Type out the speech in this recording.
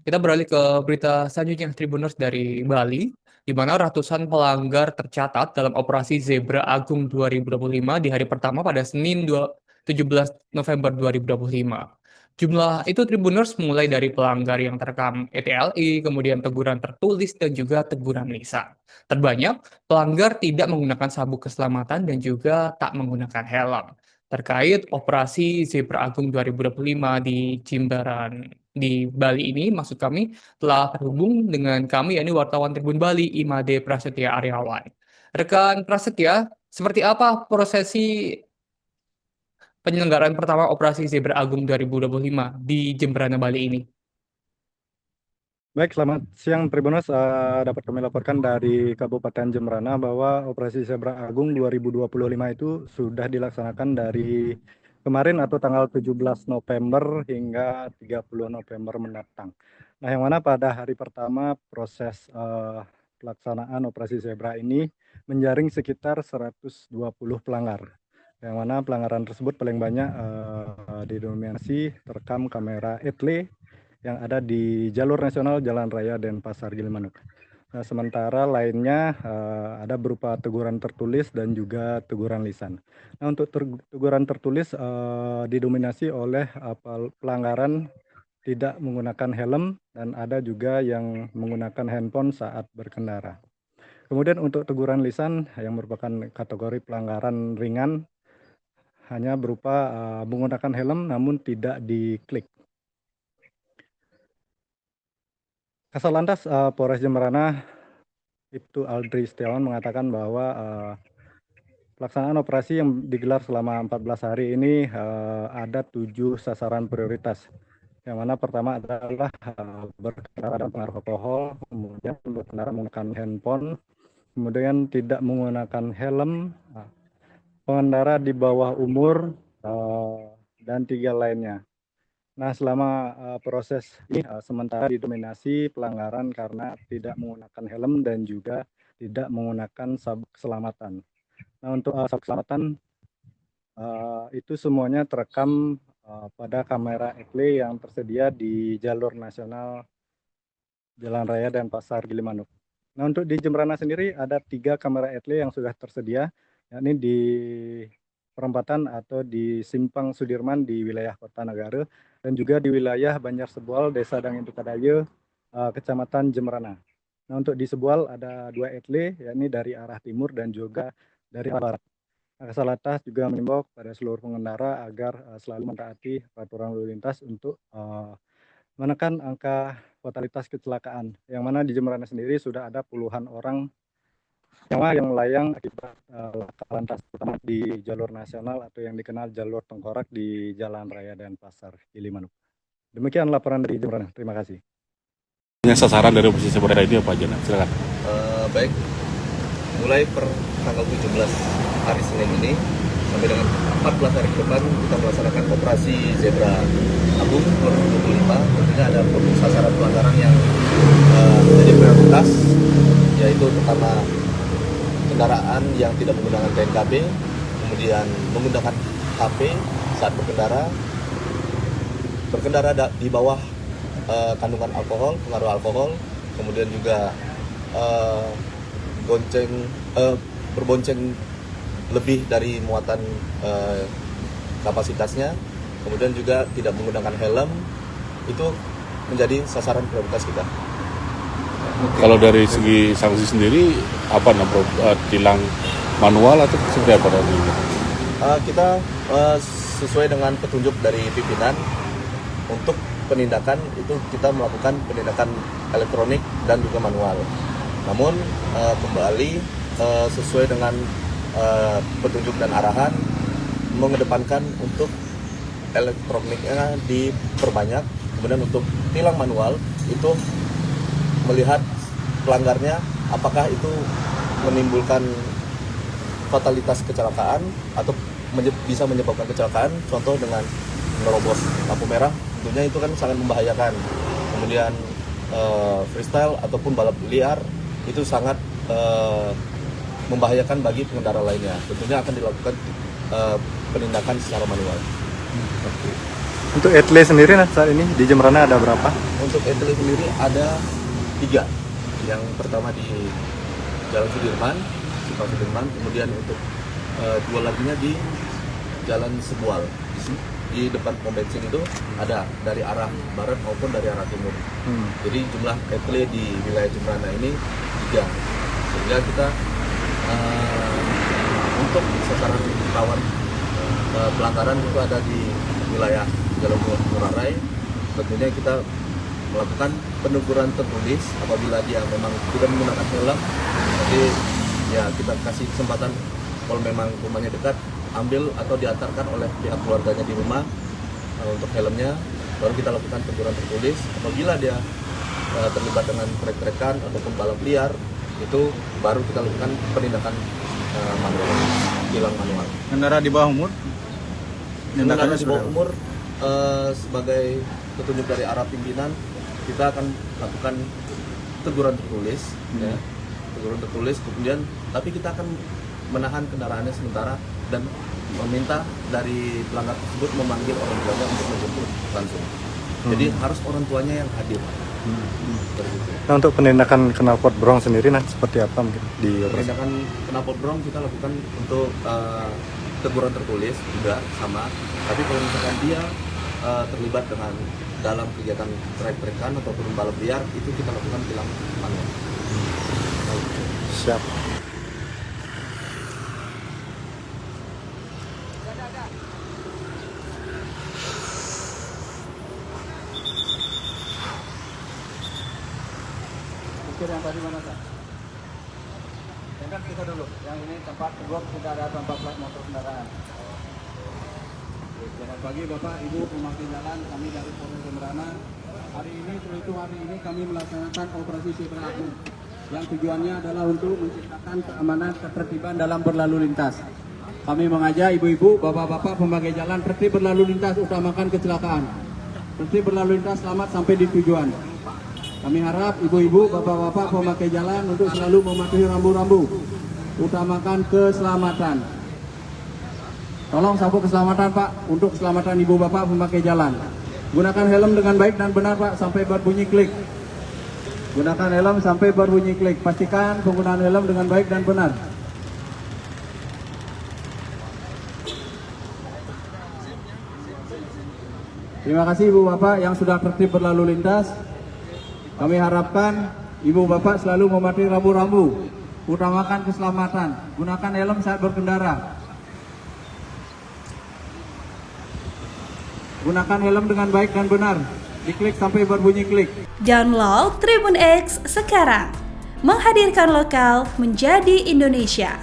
Kita beralih ke berita selanjutnya, Tribuners dari Bali, di mana ratusan pelanggar tercatat dalam operasi Zebra Agung 2025 di hari pertama pada Senin 17 November 2025. Jumlah itu Tribuners mulai dari pelanggar yang terekam ETLI, kemudian teguran tertulis, dan juga teguran lisan. Terbanyak, pelanggar tidak menggunakan sabuk keselamatan dan juga tak menggunakan helm. Terkait operasi Zebra Agung 2025 di Jimbaran di Bali ini, maksud kami telah terhubung dengan kami, yakni wartawan Tribun Bali, Imade Prasetya Aryawan. Rekan Prasetya, seperti apa prosesi penyelenggaraan pertama operasi Zebra Agung 2025 di Jemberana Bali ini? Baik, selamat siang Tribuners. Dapat kami laporkan dari Kabupaten Jemberana bahwa Operasi Zebra Agung 2025 itu sudah dilaksanakan dari kemarin atau tanggal 17 November hingga 30 November mendatang. Nah, yang mana pada hari pertama proses pelaksanaan Operasi Zebra ini menjaring sekitar 120 pelanggar. Yang mana pelanggaran tersebut paling banyak didominasi terekam kamera etle yang ada di jalur nasional Jalan Raya Denpasar Gilimanuk. Nah, sementara lainnya ada berupa teguran tertulis dan juga teguran lisan. Nah, untuk teguran tertulis didominasi oleh pelanggaran tidak menggunakan helm dan ada juga yang menggunakan handphone saat berkendara. Kemudian untuk teguran lisan yang merupakan kategori pelanggaran ringan hanya berupa menggunakan helm namun tidak diklik. Kasalantas Polres Jemberana Ibtu Aldri Setiawan mengatakan bahwa pelaksanaan operasi yang digelar selama 14 hari ini ada 7 sasaran prioritas. Yang mana pertama adalah berkendara dengan pengaruh alkohol, kemudian berkendara menggunakan handphone, kemudian tidak menggunakan helm, pengendara di bawah umur, dan 3 lainnya. Nah, selama proses ini sementara didominasi pelanggaran karena tidak menggunakan helm dan juga tidak menggunakan sabuk keselamatan. Nah, untuk sabuk keselamatan itu semuanya terekam pada kamera etle yang tersedia di jalur nasional Jalan Raya Denpasar Gilimanuk. Nah, untuk di Jemberana sendiri ada 3 kamera etle yang sudah tersedia, yakni di perempatan atau di Simpang Sudirman di wilayah Kota Negara dan juga di wilayah Banjar Sebual, Desa Dangin Tukadaya, Kecamatan Jemberana. Nah, untuk di Sebual ada 2 etle, yakni dari arah timur dan juga dari arah barat. Kasalantas juga mengimbau pada seluruh pengendara agar selalu mentaati peraturan lalu lintas untuk menekan angka fatalitas kecelakaan. Yang mana di Jemberana sendiri sudah ada puluhan orang nyawa yang melayang akibat laka lantas, terutama di jalur nasional atau yang dikenal jalur tengkorak di Jalan Raya Denpasar Gilimanuk. Demikian laporan dari Jemberana. Terima kasih. Sasaran dari operasi Zebra ini apa aja? Silakan. Baik, mulai per tanggal 17 hari Senin ini sampai dengan 14 hari ke depan kita melaksanakan operasi Zebra Agung 2025. Tentunya ada sasaran pelanggaran yang menjadi prioritas, yaitu pertama kendaraan yang tidak menggunakan TNKB, kemudian menggunakan HP saat berkendara di bawah kandungan alkohol, pengaruh alkohol, kemudian juga berbonceng lebih dari muatan kapasitasnya, kemudian juga tidak menggunakan helm, itu menjadi sasaran prioritas kita. Kalau dari segi sanksi sendiri, apa tilang manual atau seperti apa dari ini? Kita sesuai dengan petunjuk dari pimpinan untuk penindakan itu kita melakukan penindakan elektronik dan juga manual. Namun kembali sesuai dengan petunjuk dan arahan mengedepankan untuk elektroniknya diperbanyak, kemudian untuk tilang manual itu melihat pelanggarnya apakah itu menimbulkan fatalitas kecelakaan atau bisa menyebabkan kecelakaan, contoh dengan menerobos lampu merah, tentunya itu kan sangat membahayakan. Kemudian freestyle ataupun balap liar itu sangat membahayakan bagi pengendara lainnya. Tentunya akan dilakukan penindakan secara manual. Untuk etle sendiri saat ini di Jemberana ada berapa? untuk etle sendiri ada 3. Yang pertama di Jalan Sudirman, Simpang Sudirman, kemudian untuk 2 laginya di Jalan Sebual. Di depan pom bensin itu ada dari arah barat maupun dari arah timur. Jadi jumlah etle di wilayah Jemberana ini 3. Sehingga kita untuk sasaran rawan pelanggaran itu ada di wilayah Jalan Ngurah Rai. Tentunya kita melakukan peneguran tertulis apabila dia memang tidak menggunakan helm. Jadi ya kita kasih kesempatan kalau memang rumahnya dekat, ambil atau diantarkan oleh pihak keluarganya di rumah untuk helmnya, baru kita lakukan teguran tertulis. Apabila dia terlibat dengan trek-trekan ataupun balap liar, itu baru kita lakukan penindakan manual, tilang manual. Kendaraan di bawah umur? Kendaraan di bawah umur sebagai petunjuk dari arah pimpinan, kita akan lakukan teguran tertulis, ya, teguran tertulis. Kemudian, tapi kita akan menahan kendaraannya sementara dan meminta dari pelanggar tersebut memanggil orang tuanya untuk menjemput langsung. Jadi harus orang tuanya yang hadir. Nah, untuk penindakan knalpot brong sendiri seperti apa mungkin di Penindakan knalpot brong kita lakukan untuk teguran tertulis juga sama. Tapi kalau misalkan dia terlibat dengan dalam kegiatan trek-trekan ataupun balap liar, itu kita lakukan tilang manual. Siap. Yang tadi mana Kak? Yang kita dulu, yang ini tempat blok tidak ada tempat plat motor kendaraan. Selamat pagi Bapak, Ibu pemakai jalan, kami dari Polres Jemberana. Hari ini kami melaksanakan operasi Zebra Agung yang tujuannya adalah untuk menciptakan keamanan ketertiban dalam berlalu lintas. Kami mengajak ibu-ibu, bapak-bapak pemakai jalan tertib berlalu lintas, utamakan kecelakaan. Tertib berlalu lintas, selamat sampai di tujuan. Kami harap ibu-ibu, bapak-bapak pemakai jalan untuk selalu mematuhi rambu-rambu, utamakan keselamatan. Tolong sapu keselamatan Pak, untuk keselamatan ibu bapak pemakai jalan. Gunakan helm dengan baik dan benar Pak, sampai berbunyi klik. Gunakan helm sampai berbunyi klik. Pastikan penggunaan helm dengan baik dan benar. Terima kasih ibu bapak yang sudah tertib berlalu lintas. Kami harapkan ibu bapak selalu mematuhi rambu-rambu, utamakan keselamatan, gunakan helm saat berkendara. Gunakan helm dengan baik dan benar, diklik sampai berbunyi klik. Download Tribun X sekarang, menghadirkan lokal menjadi Indonesia.